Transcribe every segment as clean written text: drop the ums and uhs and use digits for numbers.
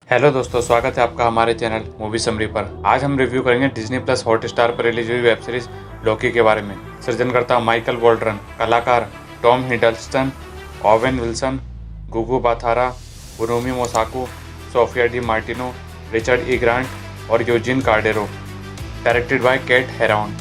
Hello दोस्तों, स्वागत है आपका हमारे चैनल मूवी समरी पर। आज हम रिव्यू करेंगे डिज्नी प्लस हॉटस्टार पर रिलीज हुई वेब सीरीज लोकी के बारे में। सृजनकर्ता माइकल वॉल्ड्रन, कलाकार Tom Hiddleston, Owen Wilson, Gugu Mbatha Raw, Wunmi Mosaku, Sophia Di Martino, Richard E Grant और Eugene Cordero. Directed by Kate Herron.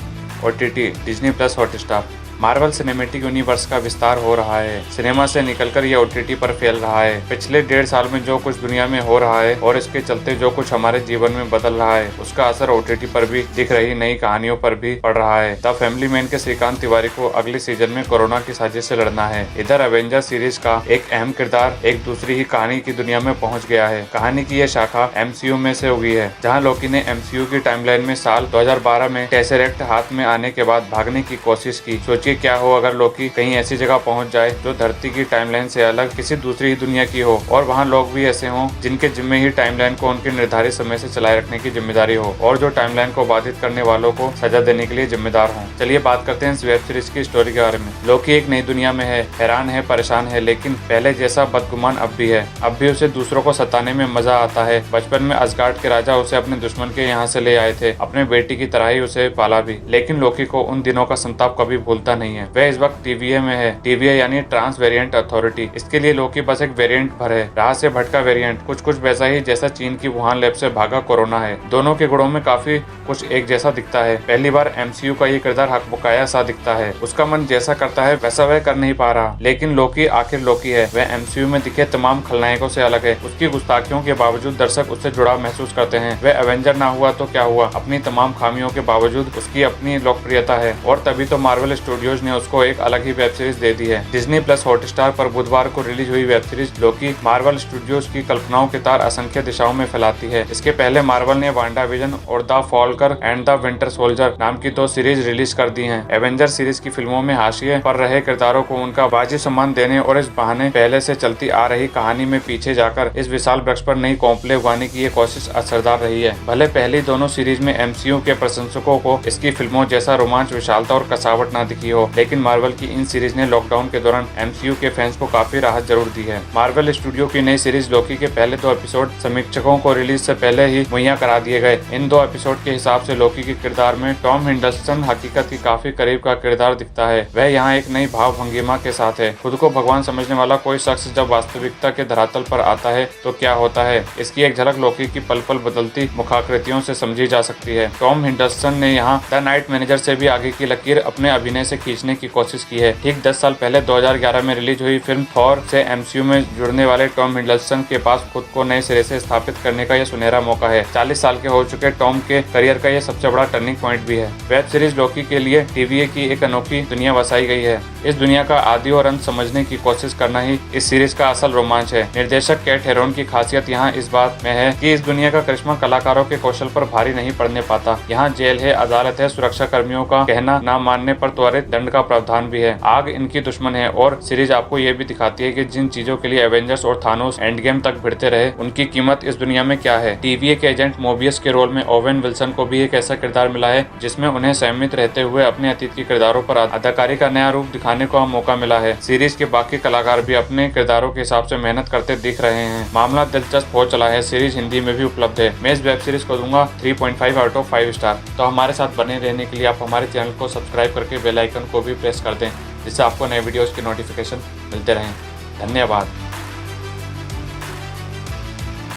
OTT Disney Plus Hotstar. Marvel Cinematic Universe का विस्तार हो रहा है। सिनेमा से निकलकर यह ओटीटी पर फैल रहा है। पिछले 1.5 साल में जो कुछ दुनिया में हो रहा है और इसके चलते जो कुछ हमारे जीवन में बदल रहा है, उसका असर ओटीटी पर भी दिख रही नई कहानियों पर भी पड़ रहा है। द फैमिली मैन के श्रीकांत तिवारी को अगले सीजन में कोरोना की साजिश से लड़ना है। इधर एवेंजर सीरीज का एक अहम किरदार एक दूसरी ही कहानी की दुनिया में पहुंच गया है। कहानी की यह शाखा एमसीयू में से हुई है, जहाँ लोकी ने एमसीयू की टाइमलाइन में साल 2012 में टेसरेक्ट हाथ में आने के बाद भागने की कोशिश की। सोचिए क्या हो अगर लोकी कहीं ऐसी जगह पहुंच जाए जो धरती की टाइमलाइन से अलग किसी दूसरी ही दुनिया की हो, और वहां लोग भी ऐसे हों जिनके जिम्मे ही टाइमलाइन को उनके निर्धारित समय से चलाए रखने की जिम्मेदारी हो, और जो टाइमलाइन को बाधित करने वालों को सजा देने के लिए जिम्मेदार हों। चलिए बात करते हैं इस वेब सीरीज की स्टोरी के बारे में। लोकी एक नई दुनिया में है, हैरान है, परेशान है, लेकिन पहले जैसा बदगुमान अब भी है। अब भी उसे दूसरों को सताने में मजा आता है। बचपन में असगार्ड के राजा उसे अपने दुश्मन के यहाँ से ले आए थे, अपने बेटी की तरह ही उसे पाला भी, लेकिन लोकी को उन दिनों का संताप कभी भूलता नहीं है। वह इस वक्त टीवीए में है। टीवीए यानी ट्रांस वेरिएंट अथॉरिटी। इसके लिए लोकी बस एक वेरिएंट भर है, राह से भटका वेरिएंट, कुछ वैसा ही जैसा चीन की वुहान लैब से भागा कोरोना है। दोनों के गुणों में काफी कुछ एक जैसा दिखता है। पहली बार एमसीयू का ये किरदार हकबकाया सा दिखता है। उसका मन जैसा करता है वैसा वह कर नहीं पा रहा, लेकिन लोकी आखिर लोकी है। वह एमसीयू में दिखे तमाम खलनायकों से अलग है। उसकी गुस्ताखियों के बावजूद दर्शक उससे जुड़ाव महसूस करते हैं। वह एवेंजर ना हुआ तो क्या हुआ, अपनी तमाम खामियों के बावजूद उसकी अपनी लोकप्रियता है, और तभी तो मार्वल स्टूडियोज ने उसको एक अलग ही वेब सीरीज दे दी है। डिज्नी प्लस हॉटस्टार पर बुधवार को रिलीज हुई वेब सीरीज लोकी मार्वल स्टूडियोज की कल्पनाओं के तार असंख्य दिशाओं में फैलाती है। इसके पहले मार्वल ने वांडा विजन और the Falcon and the Winter Soldier नाम की 2 सीरीज रिलीज कर दी हैं। एवेंजर सीरीज की फिल्मों में हाशिए पर रहे किरदारों को उनका वाजिब सम्मान देने और इस बहाने पहले से चलती आ रही कहानी में पीछे जाकर इस विशाल वृक्ष पर नई कोंपले उगाने की ये कोशिश असरदार रही है। भले पहली दोनों सीरीज में एमसीयू के प्रशंसकों को इसकी फिल्मों जैसा रोमांच, विशालता और कसावट न दिखी हो, लेकिन मार्वल की इन सीरीज ने लॉकडाउन के दौरान एमसीयू के फैंस को काफी राहत जरूर दी है। मार्वल स्टूडियो की नई सीरीज लोकी के पहले 2 एपिसोड समीक्षकों को रिलीज से पहले ही मुहैया करा दिए गए। इन 2 एपिसोड के हिसाब से लोकी के किरदार में टॉम हिडलस्टन हकीकत की काफी करीब का किरदार दिखता है। वह यहाँ एक नई भाव भंगिमा के साथ है। खुद को भगवान समझने वाला कोई शख्स जब वास्तविकता के धरातल पर आता है तो क्या होता है, इसकी एक झलक लोकी की पल पल बदलती मुखाकृतियों से समझी जा सकती है। टॉम हिडलस्टन ने यहाँ द नाइट मैनेजर से भी आगे की लकीर अपने अभिनय से खींचने की कोशिश की है। ठीक 10 साल पहले 2011 में रिलीज हुई फिल्म थॉर से एमसीयू में जुड़ने वाले टॉम हिडलस्टन के पास खुद को नए सिरे से स्थापित करने का यह सुनहरा मौका है। 40 साल के हो चुके टॉम के करियर का यह सबसे बड़ा टर्निंग पॉइंट भी है। वेब सीरीज लोकी के लिए टीवीए की एक अनोखी दुनिया बसाई गई है। इस दुनिया का आदि और अंत समझने की कोशिश करना ही इस सीरीज का असल रोमांच है। निर्देशक केट हेरॉन की खासियत यहाँ इस बात में है कि इस दुनिया का करिश्मा कलाकारों के कौशल पर भारी नहीं पड़ने पाता। यहाँ जेल है, अदालत है, सुरक्षा कर्मियों का कहना न मानने पर त्वरित दंड का प्रावधान भी है। आग इनकी दुश्मन है, और सीरीज आपको ये भी दिखाती है कि जिन चीजों के लिए एवेंजर्स और थानोस एंड गेम तक भिड़ते रहे, उनकी कीमत इस दुनिया में क्या है। टीवीए के एजेंट मोबियस के रोल में ओवेन विल्सन को भी एक ऐसा किरदार मिला है जिसमें उन्हें संयमित रहते हुए अपने अतीत के किरदारों पर अदाकारी का नया रूप दिखाने का मौका मिला है। सीरीज के बाकी कलाकार भी अपने किरदारों के हिसाब से मेहनत करते दिख रहे हैं। मामला दिलचस्प हो चला है। सीरीज हिंदी में भी उपलब्ध है। मैं इस वेब सीरीज को दूंगा 3.5 आउट ऑफ 5 स्टार। तो हमारे साथ बने रहने के लिए आप हमारे चैनल को सब्सक्राइब करके बेल आइकन को भी प्रेस कर दें, जिससे आपको नए वीडियोस के नोटिफिकेशन मिलते रहें। धन्यवाद।